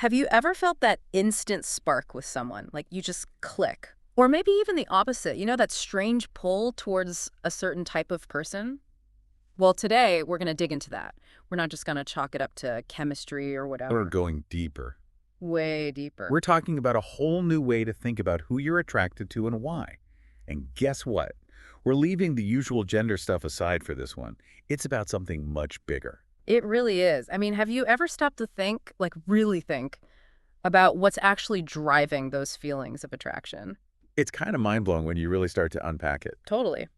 Have you ever felt that instant spark with someone? Like you just click? Or maybe even the opposite, that strange pull towards a certain type of person? Well, today we're going to dig into that. We're not just going to chalk it up to chemistry or We're whatever. going deeper. Way deeper. We're talking about a whole new way to think about who you're attracted to and why. And guess what? We're leaving the usual gender stuff aside for this one. It's about something much bigger. It really is. I mean, have you ever stopped to think, like really think, about what's actually driving those feelings of attraction? It's kind of mind-blowing when you really start to unpack it. Totally.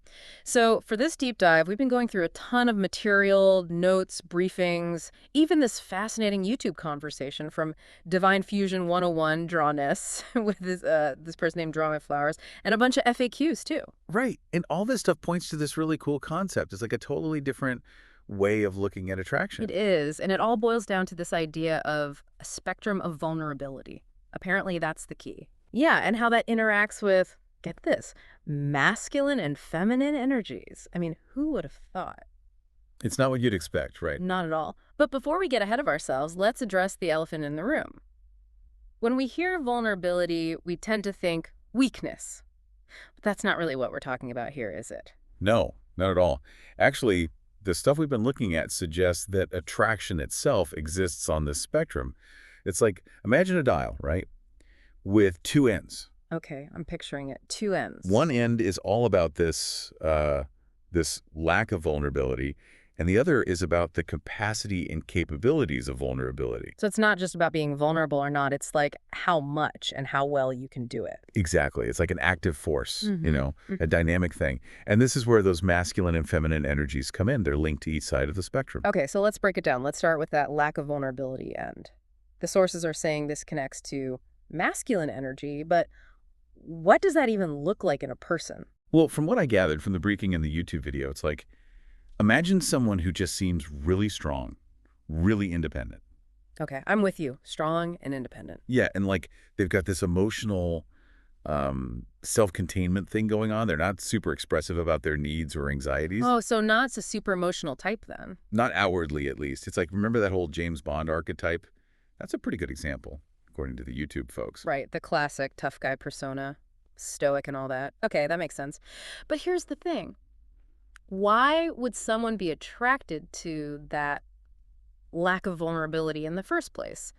So, for this deep dive, we've been going through a ton of material, notes, briefings, even this fascinating YouTube conversation from Divine Fusion 101 Drawness with this person named Draw My Flowers, and a bunch of FAQs too. Right. And all this stuff points to this really cool concept. It's like a totally different way of looking at attraction. It is, and it all boils down to this idea of a spectrum of vulnerability. Apparently, that's the key. Yeah, and how that interacts with, get this, masculine and feminine energies. I mean, who would have thought? It's not what you'd expect, right? Not at all. But before we get ahead of ourselves, let's address the elephant in the room. When we hear vulnerability, we tend to think weakness. But that's not really what we're talking about here, is it? No, not at all. Actually, the stuff we've been looking at suggests that attraction itself exists on this spectrum. It's like, imagine a dial, right? With two ends. Okay, I'm picturing it. Two ends. One end is all about this lack of vulnerability, and the other is about the capacity and capabilities of vulnerability. So it's not just about being vulnerable or not. It's like how much and how well you can do it. Exactly. It's like an active force, Mm-hmm. a dynamic thing. And this is where those masculine and feminine energies come in. They're linked to each side of the spectrum. Okay, so let's break it down. Let's start with that lack of vulnerability end. The sources are saying this connects to masculine energy, but what does that even look like in a person? Well, from what I gathered from the briefing and the YouTube video, it's like, imagine someone who just seems really strong, really independent. Okay, I'm with you. Strong and independent. Yeah, and like they've got this emotional self-containment thing going on. They're not super expressive about their needs or anxieties. Oh, so not a super emotional type then. Not outwardly, at least. It's like, remember that whole James Bond archetype? That's a pretty good example, according to the YouTube folks. Right, the classic tough guy persona, stoic and all that. Okay, that makes sense. But here's the thing. Why would someone be attracted to that lack of vulnerability in the first place?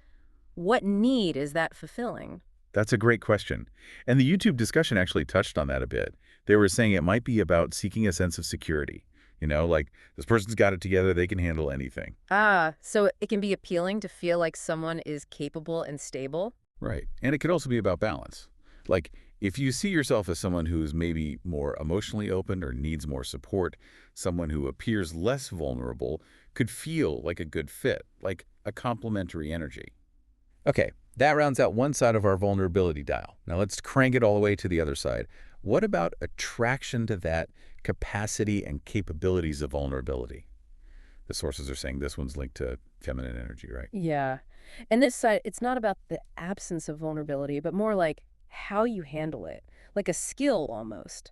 What need is that fulfilling? That's a great question. And the YouTube discussion actually touched on that a bit. They were saying it might be about seeking a sense of security. Like this person's got it together, they can handle anything. Ah, so it can be appealing to feel like someone is capable and stable? Right. And it could also be about balance. Like, if you see yourself as someone who's maybe more emotionally open or needs more support, someone who appears less vulnerable could feel like a good fit, like a complementary energy. Okay, that rounds out one side of our vulnerability dial. Now let's crank it all the way to the other side. What about attraction to that capacity and capabilities of vulnerability? The sources are saying this one's linked to feminine energy, right? Yeah. And this side, it's not about the absence of vulnerability, but more like how you handle it, like a skill almost.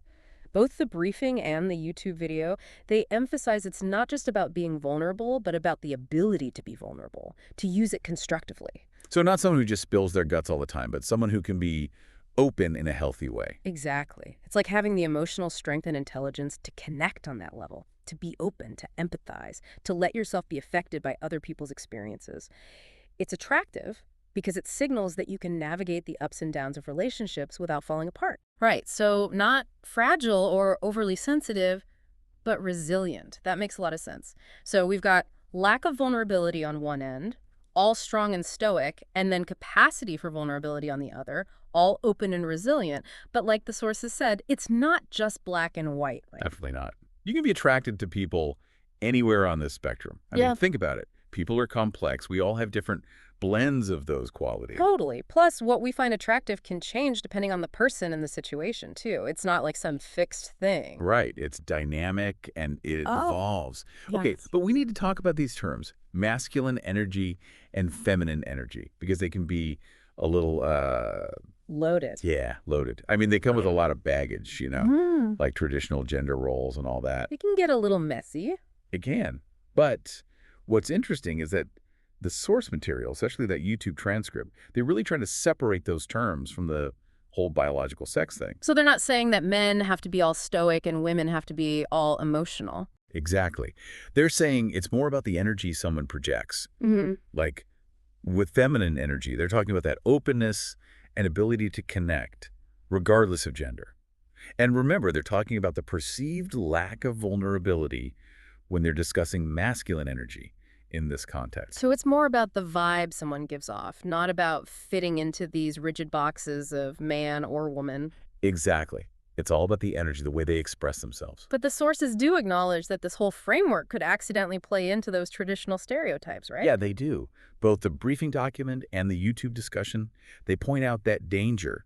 Both the briefing and the YouTube video, they emphasize it's not just about being vulnerable, but about the ability to be vulnerable, to use it constructively. So not someone who just spills their guts all the time, but someone who can be open in a healthy way. Exactly. It's like having the emotional strength and intelligence to connect on that level, to be open, to empathize, to let yourself be affected by other people's experiences. It's attractive because it signals that you can navigate the ups and downs of relationships without falling apart. Right. So not fragile or overly sensitive, but resilient. That makes a lot of sense. So we've got lack of vulnerability on one end, all strong and stoic, and then capacity for vulnerability on the other, all open and resilient. But like the sources said, it's not just black and white. Definitely not. You can be attracted to people anywhere on this spectrum. I Yeah. mean, think about it. People are complex. We all have different blends of those qualities. Totally. Plus, what we find attractive can change depending on the person and the situation, too. It's not like some fixed thing. Right. It's dynamic and it evolves. Okay, Yes. but we need to talk about these terms, masculine energy and feminine energy, because they can be a little, Loaded. loaded. I mean, they come with a lot of baggage, Mm. like traditional gender roles and all that. It can get a little messy. It can. But what's interesting is that the source material, especially that YouTube transcript, they're really trying to separate those terms from the whole biological sex thing. So they're not saying that men have to be all stoic and women have to be all emotional. Exactly. They're saying it's more about the energy someone projects. Hmm. Like with feminine energy, they're talking about that openness and ability to connect, regardless of gender. And remember, they're talking about the perceived lack of vulnerability when they're discussing masculine energy in this context. So it's more about the vibe someone gives off, not about fitting into these rigid boxes of man or woman. Exactly. It's all about the energy, the way they express themselves. But the sources do acknowledge that this whole framework could accidentally play into those traditional stereotypes, right? Yeah, they do. Both the briefing document and the YouTube discussion, they point out that danger.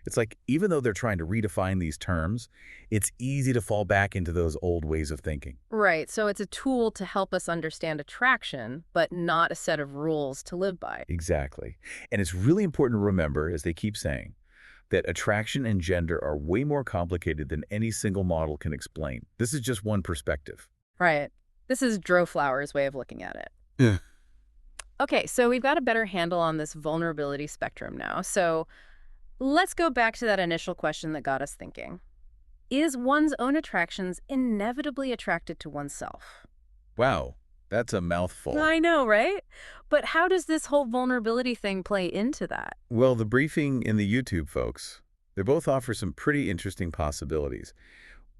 It's like, even though they're trying to redefine these terms, it's easy to fall back into those old ways of thinking. Right, so it's a tool to help us understand attraction, but not a set of rules to live by. Exactly. And it's really important to remember, as they keep saying, that attraction and gender are way more complicated than any single model can explain. This is just one perspective. Right. This is Droflower's way of looking at it. Yeah. Okay, so we've got a better handle on this vulnerability spectrum now. So let's go back to that initial question that got us thinking. Is one's own attractions inevitably attracted to oneself? Wow, that's a mouthful. I know, right? But how does this whole vulnerability thing play into that? Well, the briefing and the YouTube folks, they both offer some pretty interesting possibilities.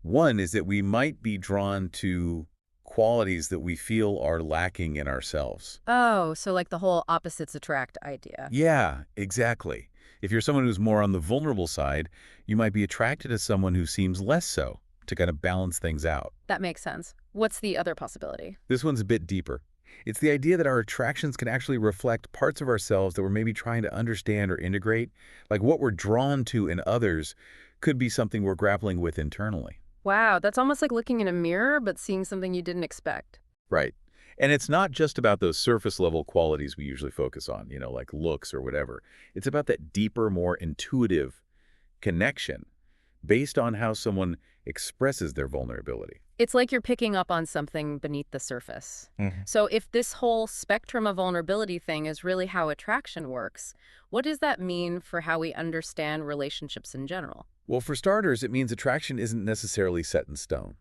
One is that we might be drawn to qualities that we feel are lacking in ourselves. Oh, so like the whole opposites attract idea. Yeah, exactly. If you're someone who's more on the vulnerable side, you might be attracted to someone who seems less so, to kind of balance things out. That makes sense. What's the other possibility? This one's a bit deeper. It's the idea that our attractions can actually reflect parts of ourselves that we're maybe trying to understand or integrate. Like what we're drawn to in others could be something we're grappling with internally. Wow, that's almost like looking in a mirror, but seeing something you didn't expect. Right. And it's not just about those surface level qualities we usually focus on, like looks or whatever. It's about that deeper, more intuitive connection based on how someone expresses their vulnerability. It's like you're picking up on something beneath the surface. So if this whole spectrum of vulnerability thing is really how attraction works, what does that mean for how we understand relationships in general? Well, for starters, it means attraction isn't necessarily set in stone.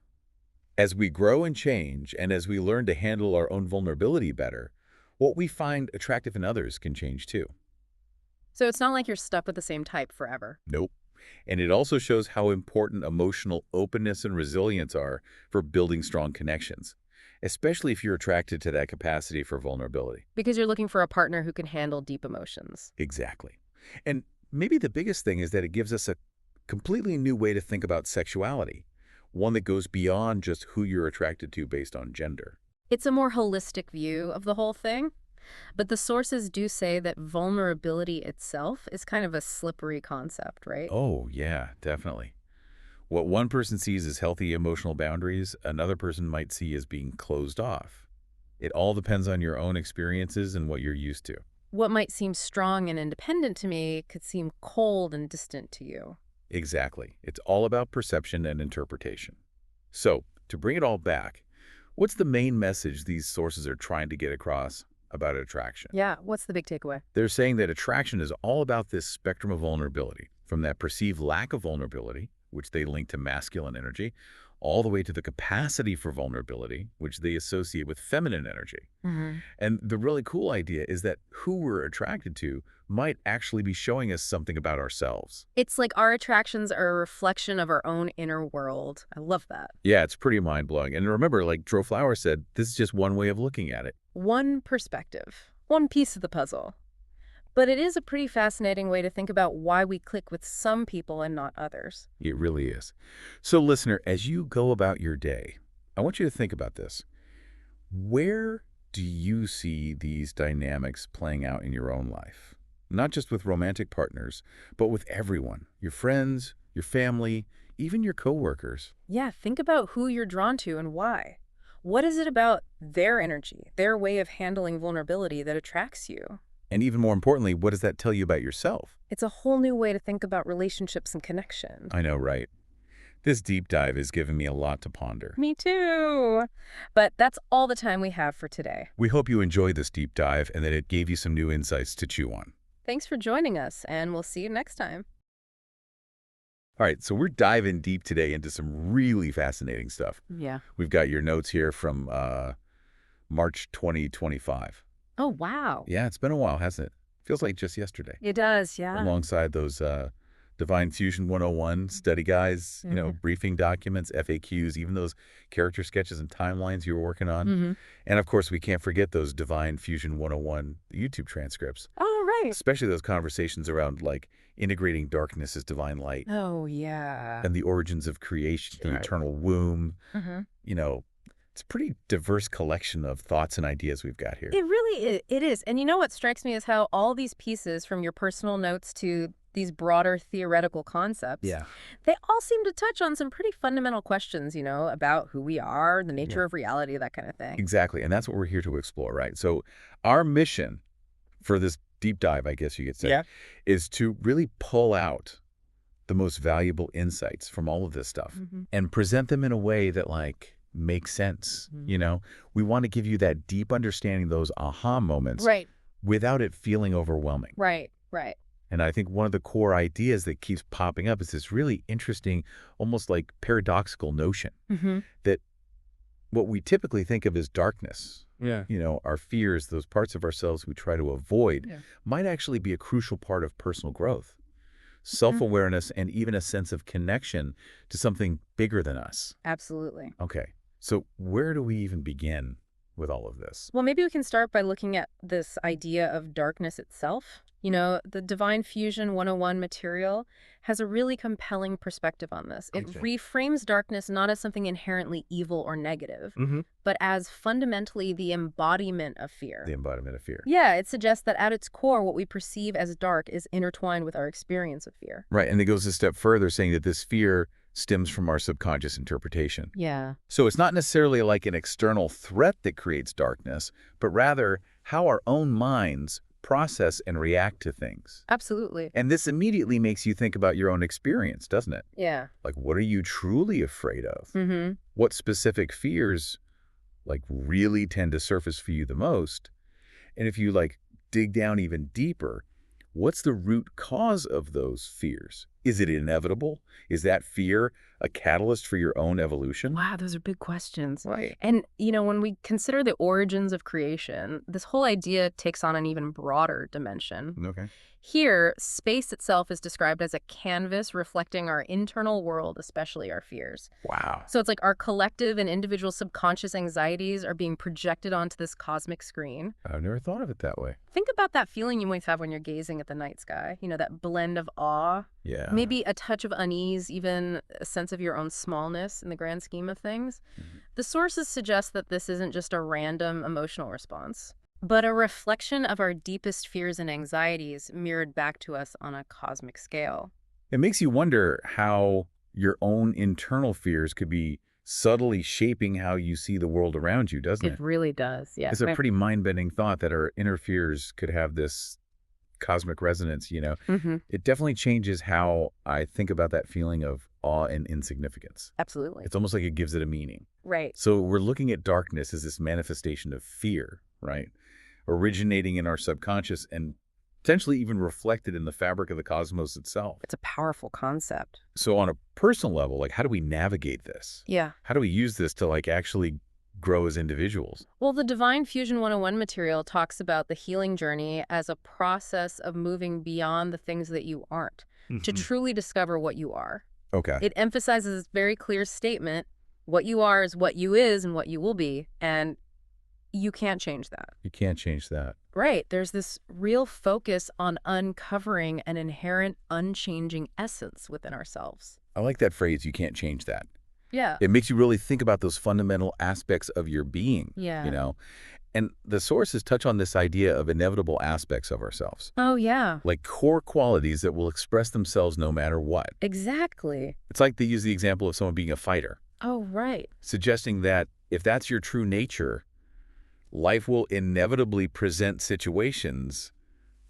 As we grow and change, and as we learn to handle our own vulnerability better, what we find attractive in others can change too. So it's not like you're stuck with the same type forever. Nope. And it also shows how important emotional openness and resilience are for building strong connections, especially if you're attracted to that capacity for vulnerability. Because you're looking for a partner who can handle deep emotions. Exactly. And maybe the biggest thing is that it gives us a completely new way to think about sexuality, one that goes beyond just who you're attracted to based on gender. It's a more holistic view of the whole thing. But the sources do say that vulnerability itself is kind of a slippery concept, right? Oh, yeah, definitely. What one person sees as healthy emotional boundaries, another person might see as being closed off. It all depends on your own experiences and what you're used to. What might seem strong and independent to me could seem cold and distant to you. Exactly. It's all about perception and interpretation. So, to bring it all back, what's the main message these sources are trying to get across about attraction? Yeah, what's the big takeaway? They're saying that attraction is all about this spectrum of vulnerability, from that perceived lack of vulnerability, which they link to masculine energy, all the way to the capacity for vulnerability, which they associate with feminine energy. And the really cool idea is that who we're attracted to might actually be showing us something about ourselves. It's like our attractions are a reflection of our own inner world. I love that. Yeah, it's pretty mind-blowing. And remember, like Droflower said, this is just one way of looking at it. One perspective, one piece of the puzzle. But it is a pretty fascinating way to think about why we click with some people and not others. It really is. So, listener, as you go about your day, I want you to think about this. Where do you see these dynamics playing out in your own life? Not just with romantic partners, but with everyone, your friends, your family, even your coworkers. Yeah, think about who you're drawn to and why. What is it about their energy, their way of handling vulnerability that attracts you? And even more importantly, what does that tell you about yourself? It's a whole new way to think about relationships and connection. I know, right? This deep dive has given me a lot to ponder. Me too. But that's all the time we have for today. We hope you enjoyed this deep dive and that it gave you some new insights to chew on. Thanks for joining us, and we'll see you next time. All right, so we're diving deep today into some really fascinating stuff. Yeah. We've got your notes here from March 2025. Oh, wow. Yeah, it's been a while, hasn't it? Feels like just yesterday. It does, yeah. Alongside those Divine Fusion 101 study guides, briefing documents, FAQs, even those character sketches and timelines you were working on. And of course, we can't forget those Divine Fusion 101 YouTube transcripts. Oh, right. Especially those conversations around like integrating darkness as divine light Oh, yeah. and the origins of creation, the eternal womb. It's a pretty diverse collection of thoughts and ideas we've got here. It really is. It is. And you know what strikes me is how all these pieces, from your personal notes to these broader theoretical concepts, they all seem to touch on some pretty fundamental questions, about who we are, the nature of reality, that kind of thing. Exactly. And that's what we're here to explore, right? So our mission for this deep dive, I guess you could say, is to really pull out the most valuable insights from all of this stuff and present them in a way that makes sense. We want to give you that deep understanding, those aha moments, without it feeling overwhelming. Right. And I think one of the core ideas that keeps popping up is this really interesting, almost like paradoxical notion that what we typically think of as darkness, our fears, those parts of ourselves we try to avoid, might actually be a crucial part of personal growth, self-awareness, and even a sense of connection to something bigger than us. Absolutely. Okay. So where do we even begin with all of this? Well, maybe we can start by looking at this idea of darkness itself. The Divine Fusion 101 material has a really compelling perspective on this. It reframes darkness not as something inherently evil or negative, but as fundamentally the embodiment of fear. The embodiment of fear. Yeah, it suggests that at its core, what we perceive as dark is intertwined with our experience of fear. Right, and it goes a step further, saying that this fear stems from our subconscious interpretation. Yeah. So it's not necessarily like an external threat that creates darkness, but rather how our own minds process and react to things. Absolutely. And this immediately makes you think about your own experience, doesn't it? Yeah. Like, what are you truly afraid of? What specific fears, really tend to surface for you the most? And if you, dig down even deeper, what's the root cause of those fears? Is it inevitable? Is that fear a catalyst for your own evolution? Wow, those are big questions. Right. And, when we consider the origins of creation, this whole idea takes on an even broader dimension. Okay. Here, space itself is described as a canvas reflecting our internal world, especially our fears. Wow. So it's like our collective and individual subconscious anxieties are being projected onto this cosmic screen. I've never thought of it that way. Think about that feeling you might have when you're gazing at the night sky. That blend of awe, Yeah. maybe a touch of unease, even a sense of your own smallness in the grand scheme of things. The sources suggest that this isn't just a random emotional response, but a reflection of our deepest fears and anxieties mirrored back to us on a cosmic scale. It makes you wonder how your own internal fears could be subtly shaping how you see the world around you, doesn't it? It really does, yeah. It's a pretty mind-bending thought that our inner fears could have this cosmic resonance, It definitely changes how I think about that feeling of awe and insignificance. Absolutely. It's almost like it gives it a meaning. Right. So we're looking at darkness as this manifestation of fear, right? Originating in our subconscious and potentially even reflected in the fabric of the cosmos itself. It's a powerful concept. So on a personal level, how do we navigate this? Yeah. How do we use this to actually grow as individuals? Well, the Divine Fusion 101 material talks about the healing journey as a process of moving beyond the things that you aren't to truly discover what you are. Okay. It emphasizes this very clear statement: what you are is what you is and what you will be, and you can't change that. You can't change that. Right. There's this real focus on uncovering an inherent, unchanging essence within ourselves. I like that phrase, you can't change that. Yeah. It makes you really think about those fundamental aspects of your being, Yeah. And the sources touch on this idea of inevitable aspects of ourselves, Oh, yeah. like core qualities that will express themselves no matter what. Exactly. It's like they use the example of someone being a fighter, Oh, right. suggesting that if that's your true nature, life will inevitably present situations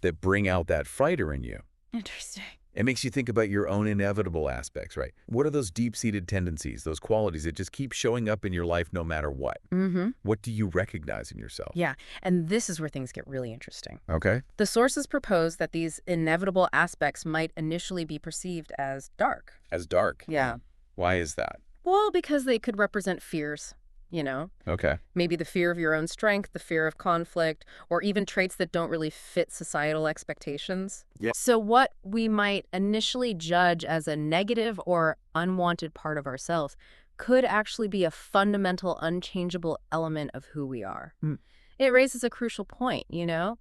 that bring out that fighter in you. Interesting. It makes you think about your own inevitable aspects, right? What are those deep-seated tendencies, those qualities that just keep showing up in your life no matter what? Mm-hmm. What do you recognize in yourself? Yeah, and this is where things get really interesting. Okay. The sources propose that these inevitable aspects might initially be perceived as dark. As dark. Yeah. Why is that? Well, because they could represent fears, you know? Okay. Maybe the fear of your own strength, the fear of conflict, or even traits that don't really fit societal expectations. Yeah. So what we might initially judge as a negative or unwanted part of ourselves could actually be a fundamental, unchangeable element of who we are. Hmm. It raises a crucial point, you know?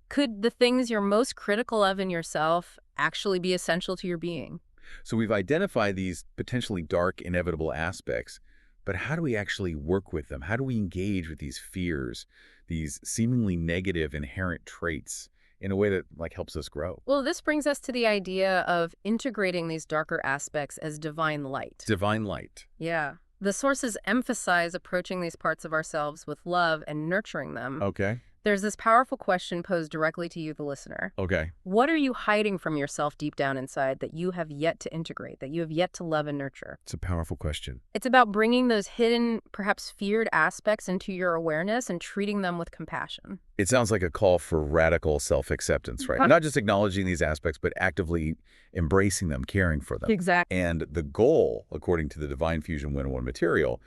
Could the things you're most critical of in yourself actually be essential to your being? So we've identified these potentially dark, inevitable aspects, but how do we actually work with them? How do we engage with these fears, these seemingly negative inherent traits in a way that helps us grow? Well, this brings us to the idea of integrating these darker aspects as divine light. Divine light. Yeah. The sources emphasize approaching these parts of ourselves with love and nurturing them. Okay. There's this powerful question posed directly to you, the listener. Okay. What are you hiding from yourself deep down inside that you have yet to integrate, that you have yet to love and nurture? It's a powerful question. It's about bringing those hidden, perhaps feared aspects into your awareness and treating them with compassion. It sounds like a call for radical self-acceptance, right? Not just acknowledging these aspects, but actively embracing them, caring for them. Exactly. And the goal, according to the Divine Fusion 101 material,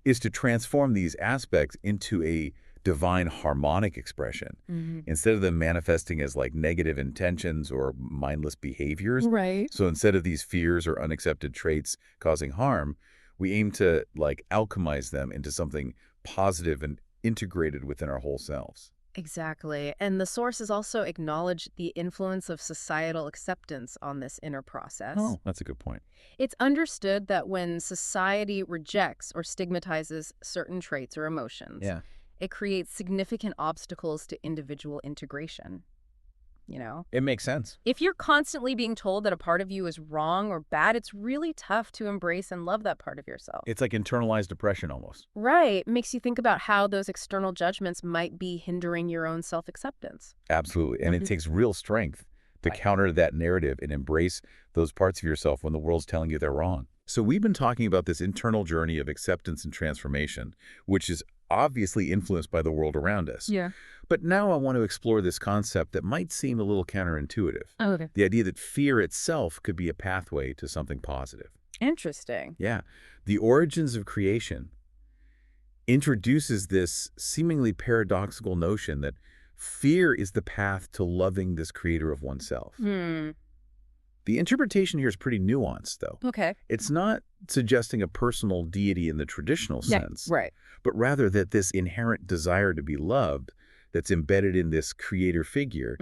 is to transform these aspects into a divine harmonic expression instead of them manifesting as negative intentions or mindless behaviors. Right. So instead of these fears or unaccepted traits causing harm, we aim to alchemize them into something positive and integrated within our whole selves. Exactly. And the sources also acknowledge the influence of societal acceptance on this inner process. Oh, that's a good point. It's understood that when society rejects or stigmatizes certain traits or emotions, Yeah. it creates significant obstacles to individual integration. You know? It makes sense. If you're constantly being told that a part of you is wrong or bad, it's really tough to embrace and love that part of yourself. It's like internalized depression almost. Right. Makes you think about how those external judgments might be hindering your own self-acceptance. Absolutely. And it takes real strength to counter that narrative and embrace those parts of yourself when the world's telling you they're wrong. So we've been talking about this internal journey of acceptance and transformation, which is obviously influenced by the world around us. Yeah. But now I want to explore this concept that might seem a little counterintuitive. Oh, okay. The idea that fear itself could be a pathway to something positive. Interesting. Yeah. The origins of creation introduces this seemingly paradoxical notion that fear is the path to loving this creator of oneself. The interpretation here is pretty nuanced, though. Okay. It's not suggesting a personal deity in the traditional sense, Right. but rather that this inherent desire to be loved that's embedded in this creator figure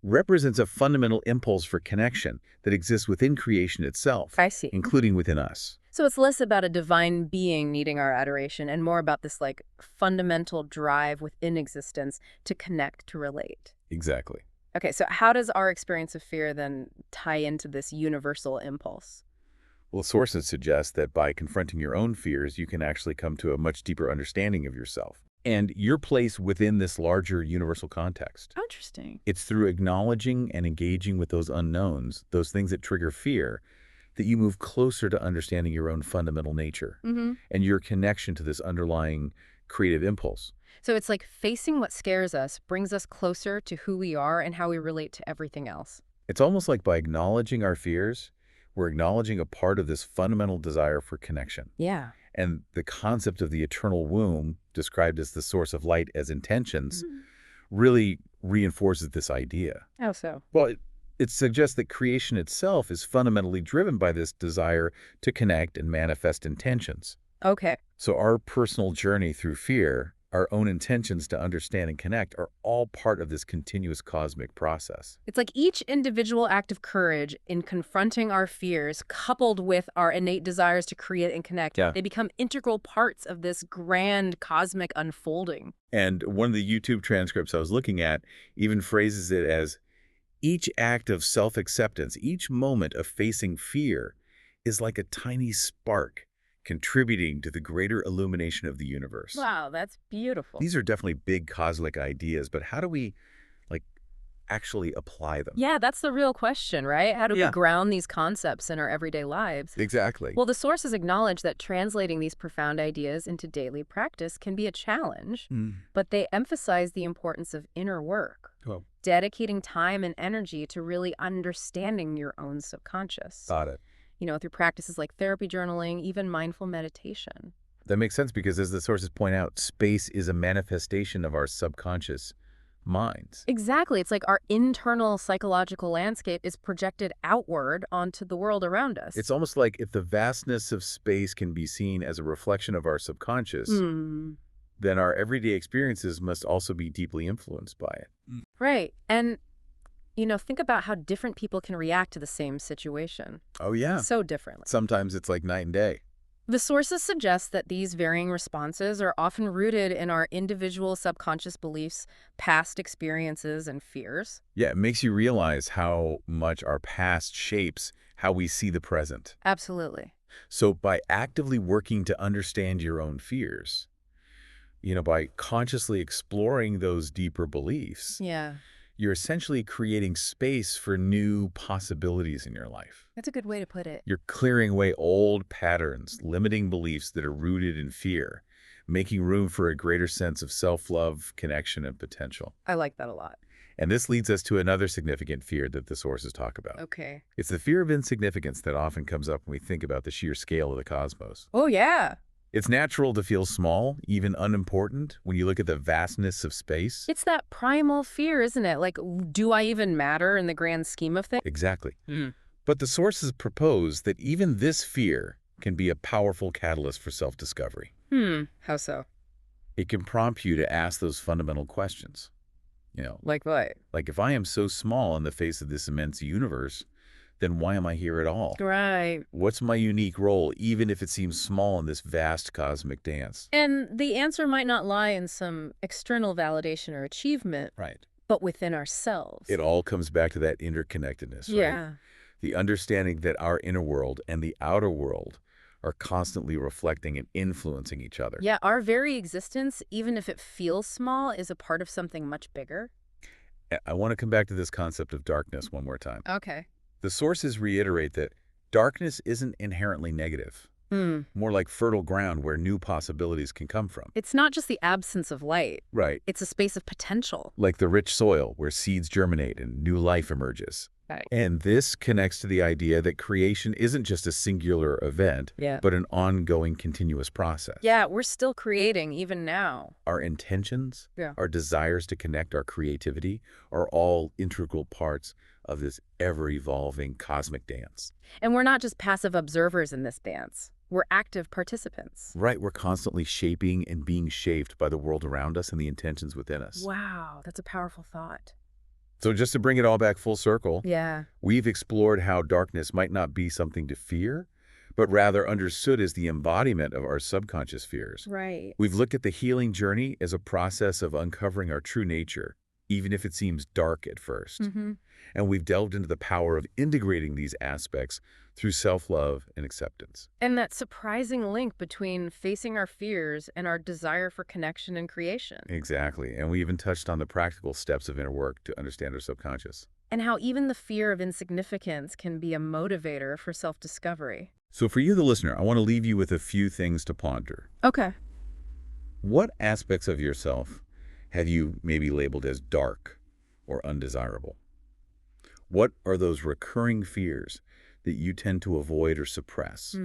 represents a fundamental impulse for connection that exists within creation itself, I see. including within us. So it's less about a divine being needing our adoration and more about this fundamental drive within existence to connect, to relate. Exactly. Okay, so how does our experience of fear then tie into this universal impulse? Well, sources suggest that by confronting your own fears, you can actually come to a much deeper understanding of yourself and your place within this larger universal context. Interesting. It's through acknowledging and engaging with those unknowns, those things that trigger fear, that you move closer to understanding your own fundamental nature and your connection to this underlying creative impulse. So it's like facing what scares us brings us closer to who we are and how we relate to everything else. It's almost like by acknowledging our fears, we're acknowledging a part of this fundamental desire for connection. Yeah. And the concept of the eternal womb, described as the source of light as intentions, really reinforces this idea. How so? Well, it suggests that creation itself is fundamentally driven by this desire to connect and manifest intentions. Okay. So our personal journey through fear, our own intentions to understand and connect, are all part of this continuous cosmic process. It's like each individual act of courage in confronting our fears, coupled with our innate desires to create and connect, Yeah. they become integral parts of this grand cosmic unfolding. And one of the YouTube transcripts I was looking at even phrases it as, each act of self-acceptance, each moment of facing fear is like a tiny spark contributing to the greater illumination of the universe. Wow, that's beautiful. These are definitely big cosmic ideas, but how do we actually apply them. Yeah, that's the real question, right? How do we Yeah. ground these concepts in our everyday lives? Exactly. Well, the sources acknowledge that translating these profound ideas into daily practice can be a challenge, but they emphasize the importance of inner work, Well, dedicating time and energy to really understanding your own subconscious. got it. Through practices like therapy journaling, even mindful meditation. That makes sense because, as the sources point out, space is a manifestation of our subconscious minds. Exactly. It's like our internal psychological landscape is projected outward onto the world around us. It's almost like if the vastness of space can be seen as a reflection of our subconscious, then our everyday experiences must also be deeply influenced by it. Right. And, think about how different people can react to the same situation. Oh, yeah. So differently. Sometimes it's like night and day. The sources suggest that these varying responses are often rooted in our individual subconscious beliefs, past experiences, and fears. Yeah, it makes you realize how much our past shapes how we see the present. Absolutely. So by actively working to understand your own fears, by consciously exploring those deeper beliefs, Yeah. you're essentially creating space for new possibilities in your life. That's a good way to put it. You're clearing away old patterns, limiting beliefs that are rooted in fear, making room for a greater sense of self-love, connection, and potential. I like that a lot. And this leads us to another significant fear that the sources talk about. Okay. It's the fear of insignificance that often comes up when we think about the sheer scale of the cosmos. Oh, yeah. It's natural to feel small, even unimportant, when you look at the vastness of space. It's that primal fear, isn't it? Like, do I even matter in the grand scheme of things? Exactly. But the sources propose that even this fear can be a powerful catalyst for self-discovery. How so? It can prompt you to ask those fundamental questions. Like what? Like, if I am so small in the face of this immense universe, then why am I here at all? Right. What's my unique role, even if it seems small in this vast cosmic dance? And the answer might not lie in some external validation or achievement, Right. but within ourselves. It all comes back to that interconnectedness, right? Yeah. The understanding that our inner world and the outer world are constantly reflecting and influencing each other. Yeah, our very existence, even if it feels small, is a part of something much bigger. I want to come back to this concept of darkness one more time. Okay. The sources reiterate that darkness isn't inherently negative, more like fertile ground where new possibilities can come from. It's not just the absence of light. Right. It's a space of potential. Like the rich soil where seeds germinate and new life emerges. Right. And this connects to the idea that creation isn't just a singular event, Yeah. but an ongoing continuous process. Yeah, we're still creating even now. Our intentions, Yeah. our desires to connect, our creativity are all integral parts of this ever-evolving cosmic dance. And we're not just passive observers in this dance. We're active participants. Right, we're constantly shaping and being shaped by the world around us and the intentions within us. Wow, that's a powerful thought. So just to bring it all back full circle, Yeah. we've explored how darkness might not be something to fear, but rather understood as the embodiment of our subconscious fears. Right. We've looked at the healing journey as a process of uncovering our true nature, even if it seems dark at first. And we've delved into the power of integrating these aspects through self-love and acceptance. And that surprising link between facing our fears and our desire for connection and creation. Exactly. And we even touched on the practical steps of inner work to understand our subconscious. And how even the fear of insignificance can be a motivator for self-discovery. So for you, the listener, I want to leave you with a few things to ponder. Okay. What aspects of yourself have you maybe labeled as dark or undesirable? What are those recurring fears that you tend to avoid or suppress?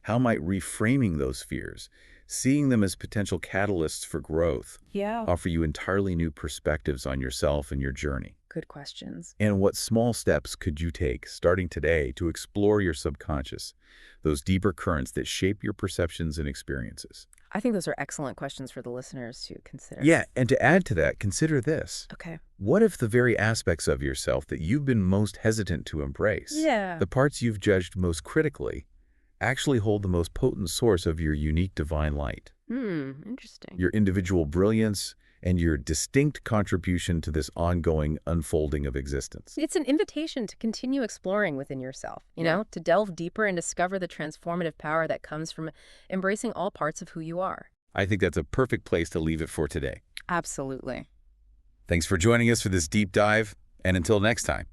How might reframing those fears, seeing them as potential catalysts for growth, Yeah. offer you entirely new perspectives on yourself and your journey? Good questions. And what small steps could you take starting today to explore your subconscious, those deeper currents that shape your perceptions and experiences? I think those are excellent questions for the listeners to consider. Yeah, and to add to that, consider this. Okay. What if the very aspects of yourself that you've been most hesitant to embrace, Yeah. the parts you've judged most critically, actually hold the most potent source of your unique divine light, Interesting. your individual brilliance, and your distinct contribution to this ongoing unfolding of existence? It's an invitation to continue exploring within yourself, to delve deeper and discover the transformative power that comes from embracing all parts of who you are. I think that's a perfect place to leave it for today. Absolutely. Thanks for joining us for this deep dive, and until next time,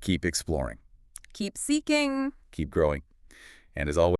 keep exploring, Keep seeking. keep growing, and as always,